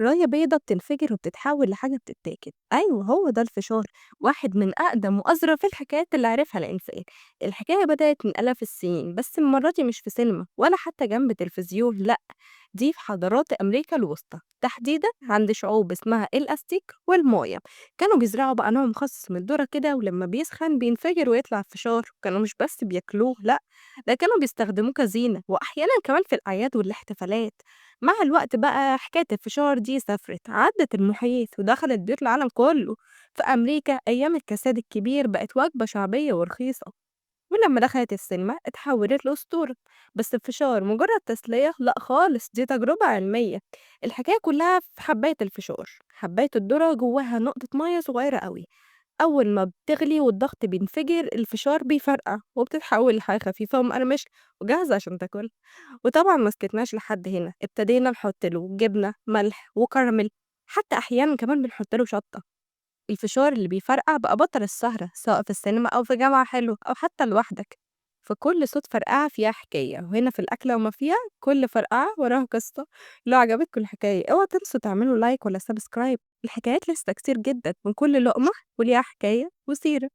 راية بيضة بتنفجر وبتتحول لحاجة بتتاكل. أيوة، هو ده الفشار، واحد من أقدم وأظرف الحكايات اللي عرفها الإنسان. الحكاية بدأت من آلاف السنين، بس المرة دي مش في سينما ولا حتى جنب تلفزيون، لأ، دي في حضارات أمريكا الوسطى، تحديدا عند شعوب اسمها الأستيك والمايا. كانوا بيزرعوا بقى نوع مخصص من الذرة كده، ولما بيسخن بينفجر ويطلع فشار. كانوا مش بس بياكلوه، لأ، ده كانوا بيستخدموه كزينة وأحيانا كمان في الأعياد والاحتفالات. مع الوقت بقى حكاية الفشار دي سافرت، عدت المحيط ودخلت بيوت العالم كله. في أمريكا أيام الكساد الكبير بقت وجبة شعبية ورخيصة، ولما دخلت السينما اتحولت لأسطورة. بس الفشار مجرد تسلية؟ لأ خالص، دي تجربة علمية. الحكاية كلها في حباية الفشار. حباية الذرة جواها نقطة مية صغيرة قوي، أول ما بتغلي والضغط بينفجر الفشار بيفرقع وبتتحول لحاجة خفيفة ومقرمشة وجاهزة عشان تاكل. وطبعًا ما سكتناش لحد هنا، ابتدينا نحط له جبنة، ملح، وكراميل، حتى أحيانًا كمان بنحط له شطة. الفشار اللي بيفرقع بقى بطل السهرة، سواء في السينما أو في جامعة حلوة أو حتى لوحدك. فكل صوت فرقعة فيها حكاية، وهنا في الأكلة وما فيها كل فرقعة وراها قصة. لو عجبتكم الحكاية اوعوا تنسوا تعملوا لايك ولا سبسكرايب، الحكايات لسه كتير جدًا، وكل لقمة وليها حكاية وسيرة.